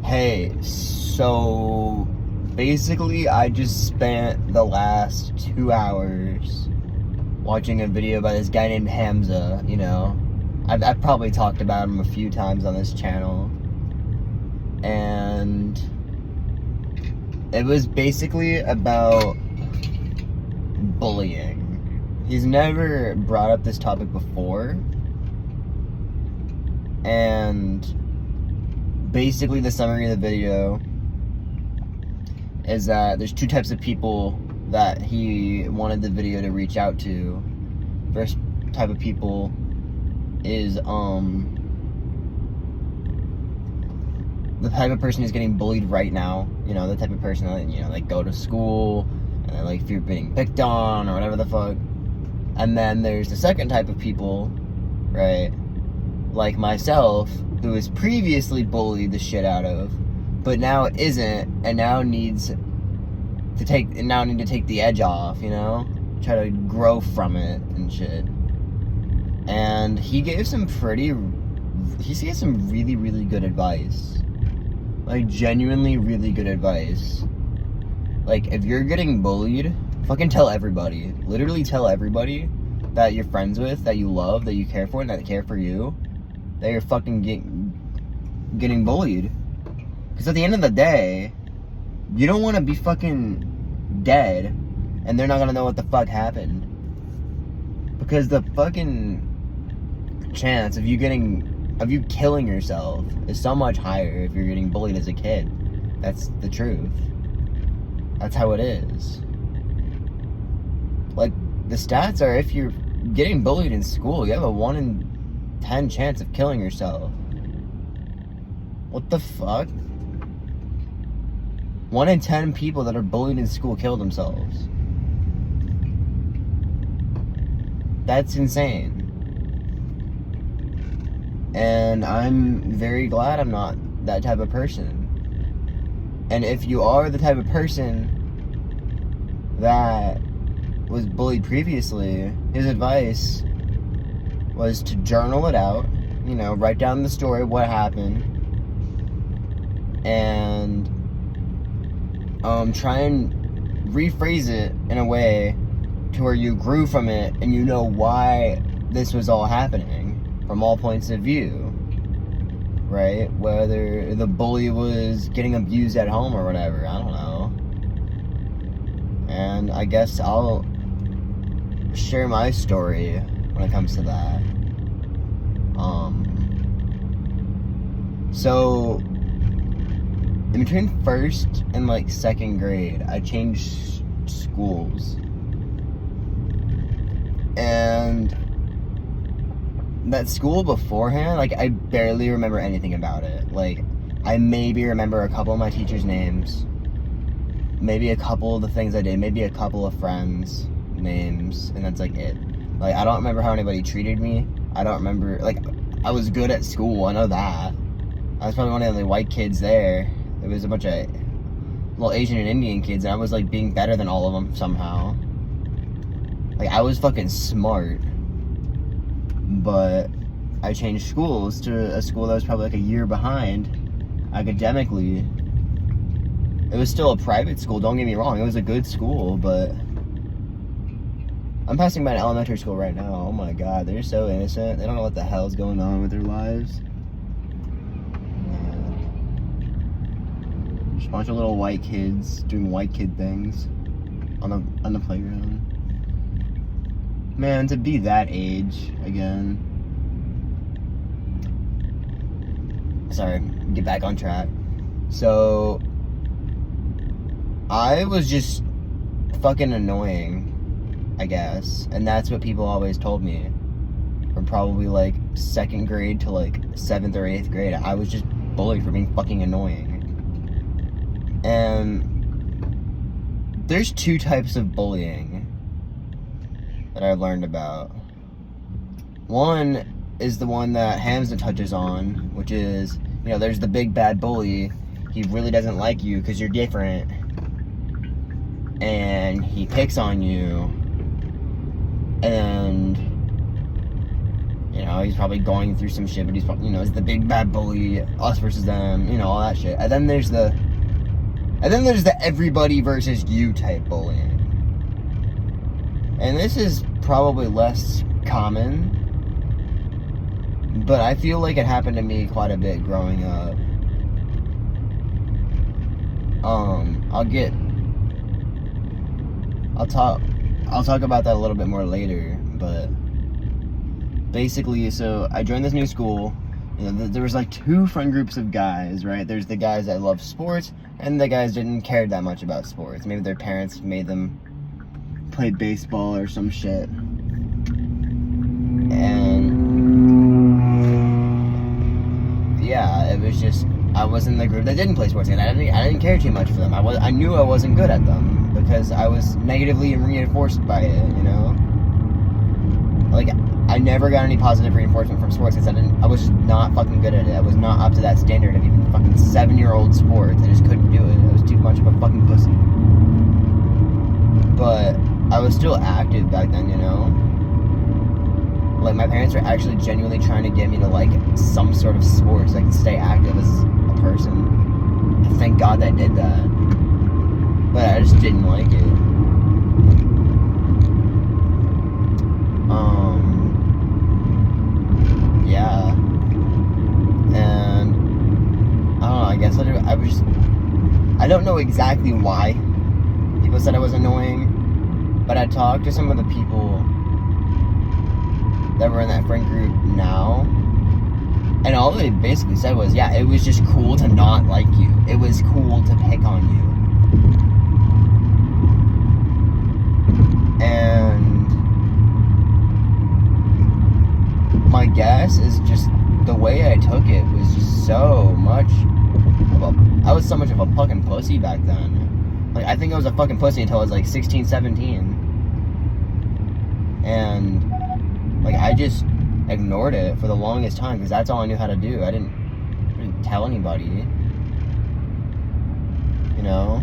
Hey, so basically I just spent the last 2 hours watching a video by this guy named Hamza, I've probably talked about him a few times on this channel. And it was basically about bullying. He's never brought up this topic before. And basically the summary of the video is that there's two types of people that he wanted the video to reach out to. First type of people is the type of person who's getting bullied right now. The type of person that, like go to school and like if you're being picked on or whatever the fuck. And then there's the second type of people, right? Like myself, who was previously bullied the shit out of, but now isn't, and now need to take the edge off, try to grow from it and shit. And he gave some really, really good advice. Like, genuinely really good advice. Like, if you're getting bullied, fucking tell everybody. Literally tell everybody that you're friends with, that you love, that you care for, and that they care for you, that you're fucking getting bullied. Because at the end of the day, you don't want to be fucking dead and they're not going to know what the fuck happened. Because the fucking chance of you killing yourself is so much higher if you're getting bullied as a kid. That's the truth. That's how it is. Like, the stats are, if you're getting bullied in school, you have a 1 in 10 chance of killing yourself. What the fuck? 1 in 10 people that are bullied in school kill themselves. That's insane. And I'm very glad I'm not that type of person. And if you are the type of person that was bullied previously, his advice was to journal it out, write down the story of what happened, and try and rephrase it in a way to where you grew from it and you know why this was all happening from all points of view, right? Whether the bully was getting abused at home or whatever, I don't know. And I guess I'll share my story when it comes to that. So in between first and like second grade, I changed schools. And that school beforehand, like, I barely remember anything about it. Like, I maybe remember a couple of my teachers' names, maybe a couple of the things I did, maybe a couple of friends' names, and that's like it. Like, I don't remember how anybody treated me. I don't remember, like, I was good at school, I know that. I was probably one of the white kids there. There was a bunch of little Asian and Indian kids, and I was like being better than all of them somehow. Like, I was fucking smart. But I changed schools to a school that was probably like a year behind academically. It was still a private school, don't get me wrong. It was a good school, but I'm passing by an elementary school right now. Oh my god, they're so innocent. They don't know what the hell's going on with their lives. Just a bunch of little white kids doing white kid things on the playground. Man, to be that age again. Sorry, get back on track. So, I was just fucking annoying, I guess. And that's what people always told me. From probably like second grade to like 7th or 8th grade. I was just bullied for being fucking annoying. And there's two types of bullying that I've learned about. One is the one that Hamza touches on, which is, there's the big bad bully. He really doesn't like you because you're different. And he picks on you. And You know, he's probably going through some shit, but he's probably, you know, he's the big bad bully, us versus them, you know, all that shit. And then there's the everybody versus you type bullying. And this is probably less common, but I feel like it happened to me quite a bit growing up. I'll talk about that a little bit more later, but basically, so I joined this new school. You know, there was like two friend groups of guys, right? There's the guys that love sports, and the guys didn't care that much about sports. Maybe their parents made them play baseball or some shit. And yeah, it was just, I was in the group that didn't play sports, and I didn't care too much for them. I knew I wasn't good at them because I was negatively reinforced by it, you know? Like, I never got any positive reinforcement from sports because I was just not fucking good at it. I was not up to that standard of even fucking 7-year-old sports. I just couldn't do it. I was too much of a fucking pussy. But I was still active back then, you know? Like, my parents were actually genuinely trying to get me to, like, some sort of sports so I could stay active as a person. And thank God they did that. But I just didn't like it. Yeah. And I don't know, I guess I don't know exactly why people said I was annoying, but I talked to some of the people that were in that friend group now, and all they basically said was, yeah, it was just cool to not like you. It was cool to pick on you. And my guess is just the way I took it was just I was so much of a fucking pussy back then. Like, I think I was a fucking pussy until I was like 16, 17. And like, I just ignored it for the longest time because that's all I knew how to do. I didn't tell anybody, you know?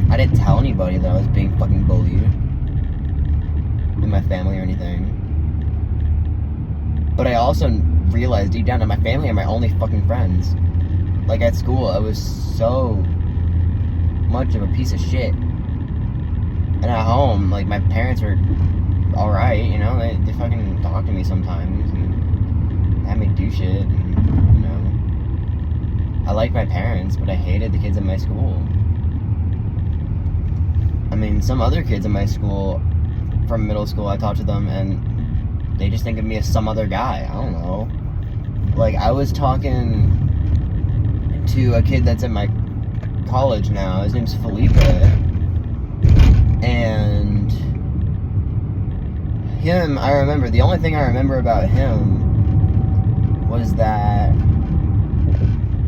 I didn't tell anybody that I was being fucking bullied in my family or anything. But I also realized deep down that my family are my only fucking friends. Like, at school, I was so much of a piece of shit. And at home, like, my parents were alright, you know? They fucking talk to me sometimes and have me do shit, and, you know? I like my parents, but I hated the kids in my school. I mean, some other kids in my school, from middle school, I talked to them, and they just think of me as some other guy. I don't know. Like, I was talking to a kid that's in my college now. His name's Felipe. And him, I remember, the only thing I remember about him was that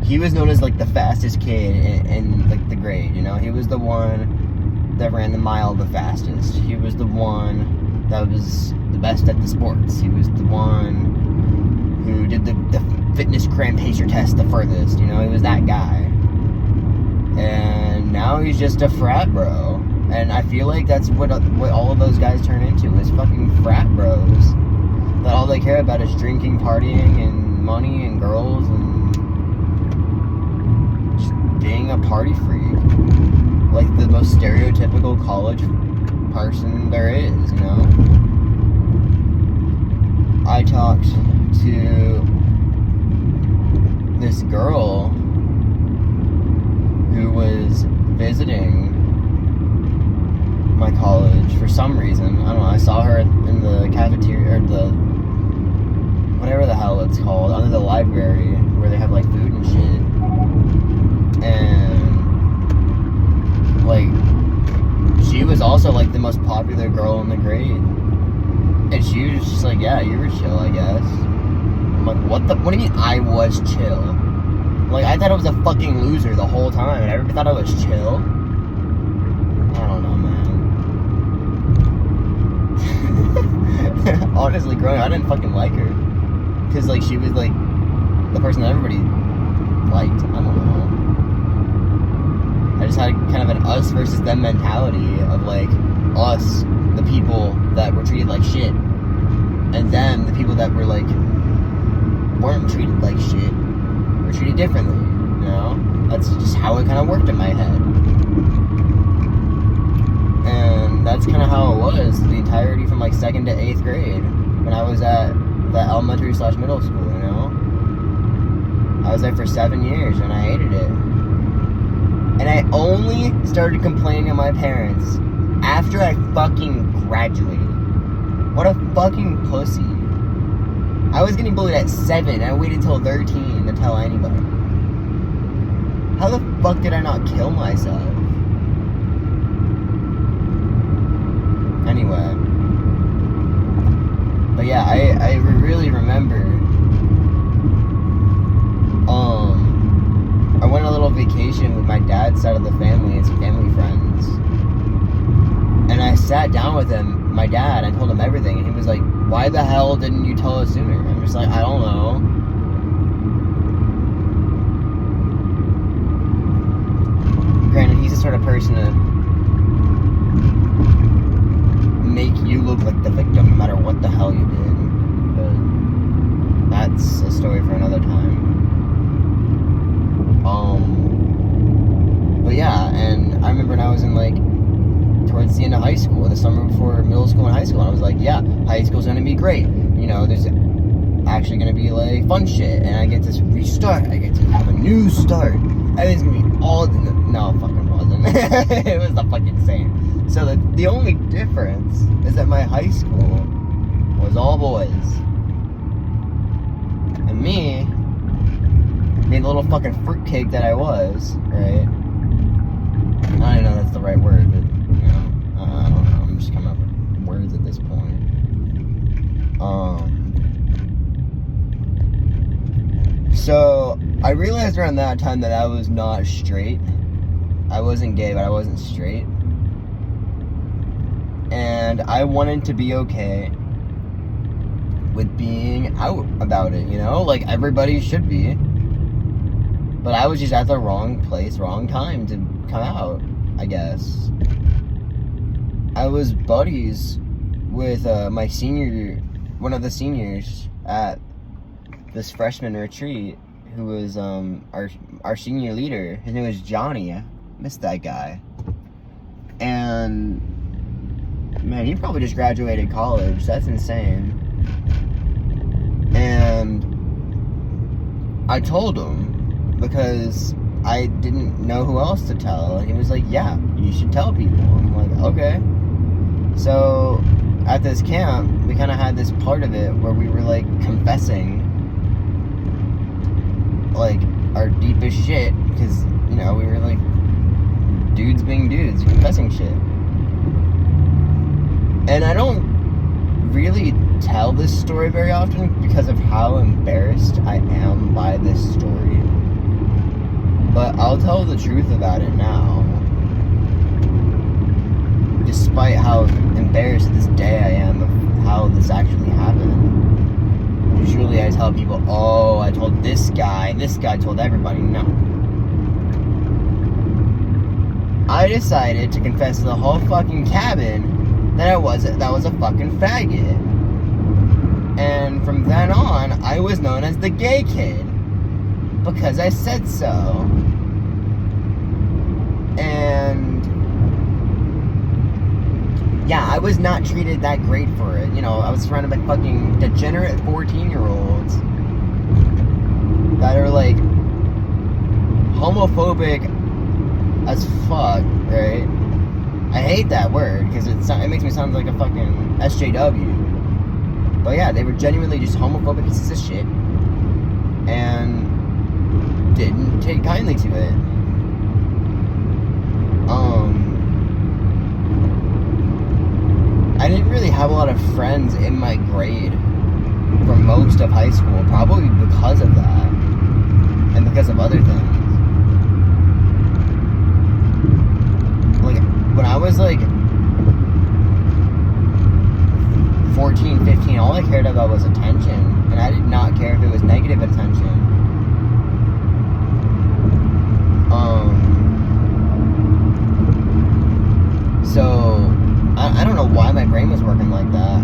he was known as, like, the fastest kid in like, the grade, you know? He was the one that ran the mile the fastest. He was the one that was the best at the sports. He was the one who did the fitness cram pacer test the furthest, you know? He was that guy. And now he's just a frat bro. And I feel like that's what all of those guys turn into, is fucking frat bros. That all they care about is drinking, partying, and money, and girls, and just being a party freak. Like the most stereotypical college person there is, you know? I talked to this girl who was visiting my college for some reason. I don't know, I saw her in the cafeteria, or the whatever the hell it's called, under the library where they have like food and shit. And like, she was also like the most popular girl in the grade. And she was just like, yeah, you were chill, I guess. I'm like, what do you mean I was chill? Like, I thought I was a fucking loser the whole time, and everybody thought I was chill. I don't know, man. Honestly, growing up, I didn't fucking like her. Because, like, she was, like, the person that everybody liked. I don't know. I just had kind of an us versus them mentality of, like, us, the people that were treated like shit. And then the people that were like, weren't treated like shit were treated differently, you know? That's just how it kind of worked in my head. And that's kind of how it was the entirety from like 2nd to 8th grade when I was at the elementary/middle school, you know? I was there for 7 years and I hated it. And I only started complaining to my parents after I fucking graduated. What a fucking pussy. I was getting bullied at 7 and I waited till 13 to tell anybody. How the fuck did I not kill myself? Anyway. But yeah, I really remember I went on a little vacation with my dad's side of the family and some family friends. And I sat down with him, my dad, and I told him everything. And he was like, why the hell didn't you tell us sooner? I'm just like, I don't know. Granted, he's the sort of person to make you look like the victim no matter what the hell you did. But that's a story for another time. But yeah, and I remember when I was in like towards the end of high school, the summer before middle school and high school, and I was like, yeah, high school's gonna be great. You know, there's actually gonna be like fun shit, and I get to restart. I get to have a new start. Everything's gonna be all no, it fucking wasn't. It was the fucking same. So the only difference is that my high school was all boys, and me, being the little fucking fruitcake that I was, right? I don't know if that's the right word, but you know, I don't know. I'm just coming up with words at this point. So I realized around that time that I was not straight. I wasn't gay, but I wasn't straight. And I wanted to be okay with being out about it, you know? Like everybody should be. But I was just at the wrong place, wrong time to come out, I guess. I was buddies with my senior, one of the seniors at this freshman retreat, who was our senior leader. His name was Johnny. I missed that guy. And man, he probably just graduated college. That's insane. And I told him because I didn't know who else to tell. And he was like, yeah, you should tell people. I'm like, okay. So at this camp, we kind of had this part of it where we were like confessing like our deepest shit, because, you know, we were like dudes being dudes, confessing shit. And I don't really tell this story very often because of how embarrassed I am by this story. But I'll tell the truth about it now. Despite how embarrassed to this day I am of how this actually happened. Usually I tell people, oh, I told this guy told everybody. No. I decided to confess to the whole fucking cabin that was a fucking faggot. And from then on, I was known as the gay kid. Because I said so. And yeah, I was not treated that great for it. You know, I was surrounded by fucking degenerate 14-year-olds that are like homophobic as fuck, right? I hate that word because it makes me sound like a fucking SJW. But yeah, they were genuinely just homophobic pieces of shit and didn't take kindly to it. I didn't really have a lot of friends in my grade for most of high school, probably because of that, and because of other things. Like, when I was like 14, 15, all I cared about was attention, and I did not care if it was negative attention. So I don't know why my brain was working like that.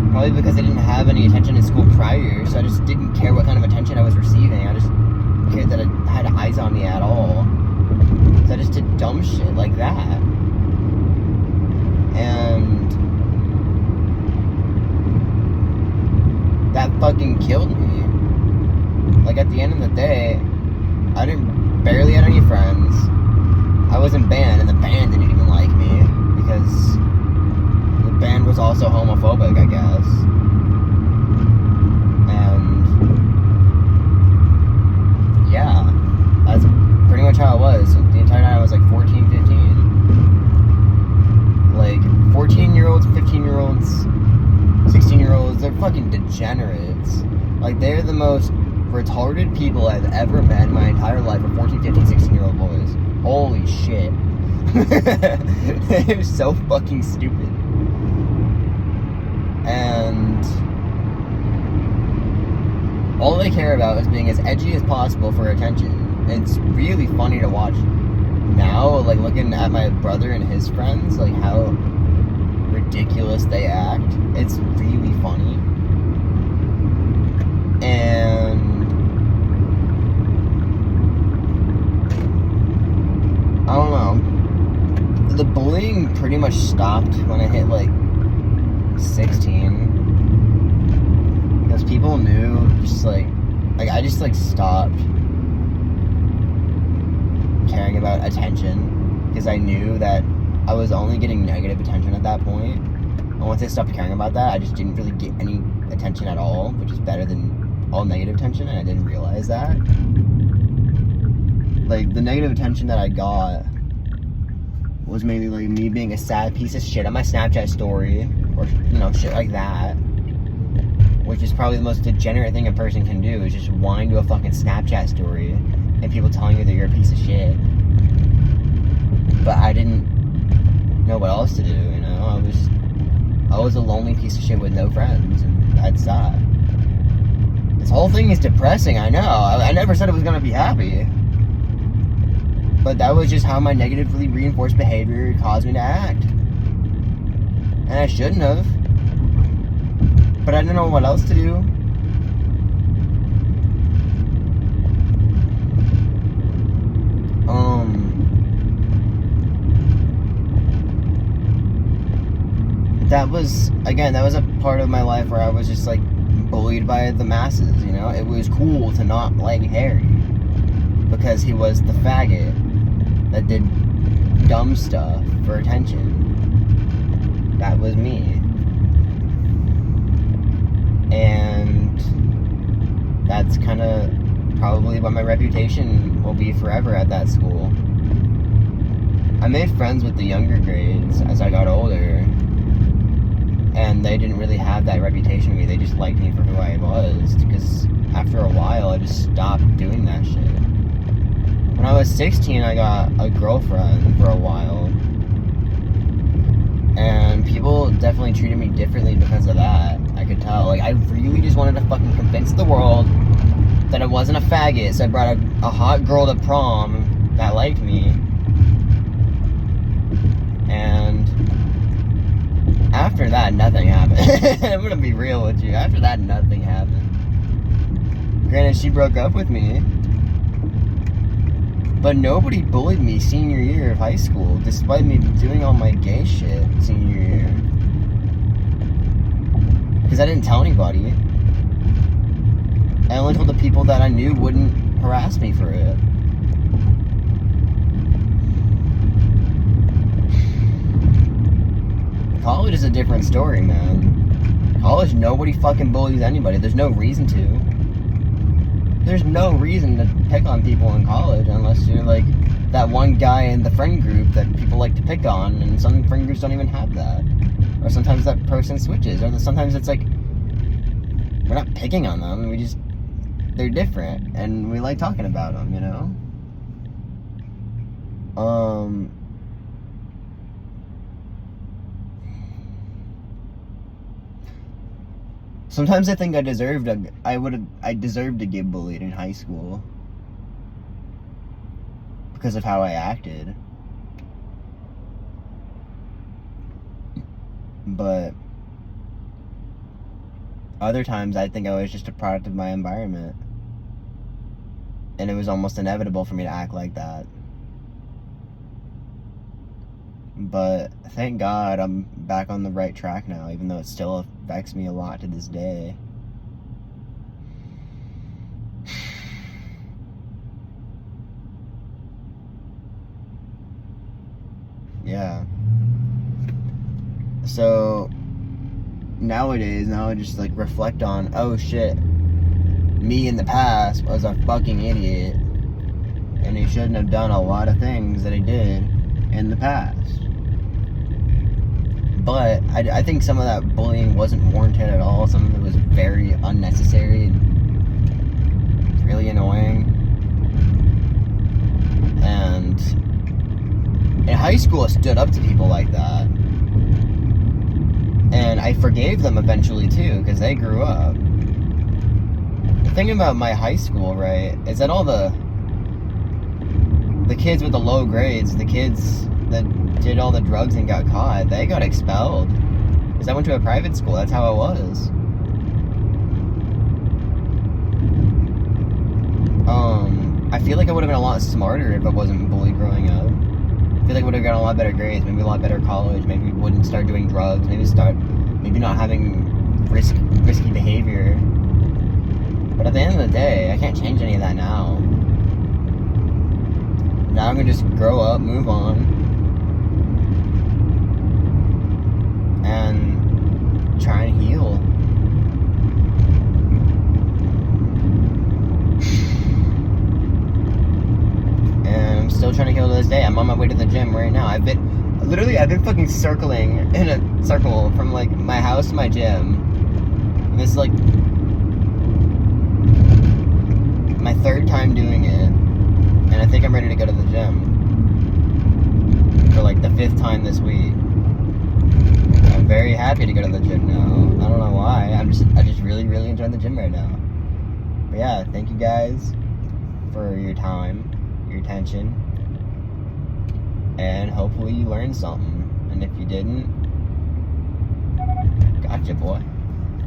Probably because I didn't have have any attention in school prior, so I just didn't care what kind of attention I was receiving. I just cared that I had eyes on me at all. So I just did dumb shit like that. And that fucking killed me. Like, at the end of the day, I barely had any friends. I was in band, and the band didn't even like me because the band was also homophobic, I guess. And yeah, that's pretty much how it was. So the entire night I was like 14, 15. Like 14-year-olds, 15-year-olds, 16-year-olds, they're fucking degenerates. Like, they're the most retarded people I've ever met in my entire life are 14, 15, 16-year-old boys. Holy shit. They're so fucking stupid. And all they care about is being as edgy as possible for attention. It's really funny to watch now, like, looking at my brother and his friends, like, how ridiculous they act. It's really funny. And I don't know. The bullying pretty much stopped when I hit like 16. Because people knew, just like I just like stopped caring about attention. Because I knew that I was only getting negative attention at that point. And once I stopped caring about that, I just didn't really get any attention at all, which is better than all negative attention, and I didn't realize that. Like, the negative attention that I got was maybe like me being a sad piece of shit on my Snapchat story, or, you know, shit like that. Which is probably the most degenerate thing a person can do, is just whine to a fucking Snapchat story and people telling you that you're a piece of shit. But I didn't know what else to do, you know? I was a lonely piece of shit with no friends, and that's that. This whole thing is depressing, I know. I never said it was gonna be happy. But that was just how my negatively reinforced behavior caused me to act. And I shouldn't have. But I didn't know what else to do. That was a part of my life where I was just like bullied by the masses, you know? It was cool to not like Harry because he was the faggot that did dumb stuff for attention. That was me. And that's kind of probably what my reputation will be forever at that school. I made friends with the younger grades as I got older, and they didn't really have that reputation of me. They just liked me for who I was, because after a while I just stopped doing that shit. When I was 16, I got a girlfriend for a while, and people definitely treated me differently because of that. I could tell. Like, I really just wanted to fucking convince the world that I wasn't a faggot, so I brought a hot girl to prom that liked me. And after that, nothing happened. I'm gonna be real with you. After that, nothing happened. Granted, she broke up with me, but nobody bullied me senior year of high school, despite me doing all my gay shit senior year. Because I didn't tell anybody. I only told the people that I knew wouldn't harass me for it. College is a different story, man. College, nobody fucking bullies anybody. There's no reason to. There's no reason to pick on people in college unless you're like that one guy in the friend group that people like to pick on, and some friend groups don't even have that. Or sometimes that person switches, or sometimes it's like, we're not picking on them, they're different, and we like talking about them, you know? Sometimes I think I deserved to get bullied in high school because of how I acted. But Other times I think I was just a product of my environment. And it was almost inevitable for me to act like that. But thank God I'm back on the right track now, even though it still affects me a lot to this day. Yeah. So nowadays, now I just like reflect on, oh shit, me in the past was a fucking idiot, and he shouldn't have done a lot of things that he did in the past. But I think some of that bullying wasn't warranted at all. Some of it was very unnecessary and really annoying. And in high school, I stood up to people like that. And I forgave them eventually too, because they grew up. The thing about my high school, right, is that all the kids with the low grades, the kids that did all the drugs and got caught, they got expelled. Because I went to a private school, that's how it was. I feel like I would have been a lot smarter if I wasn't bullied growing up. I feel like I would have gotten a lot better grades, maybe a lot better college, maybe wouldn't start doing drugs, maybe not having risky behavior. But at the end of the day, I can't change any of that now. Now I'm gonna just grow up, move on, and try and heal. And I'm still trying to heal to this day. I'm on my way to the gym right now. I've been fucking circling in a circle from like my house to my gym. And this is like my third time doing it. And I think I'm ready to go to the gym for like the 5th time this week. I'm very happy to go to the gym now. I don't know why. I just really, really enjoy the gym right now. But yeah, thank you guys for your time, your attention, and hopefully you learned something. And if you didn't, gotcha, boy.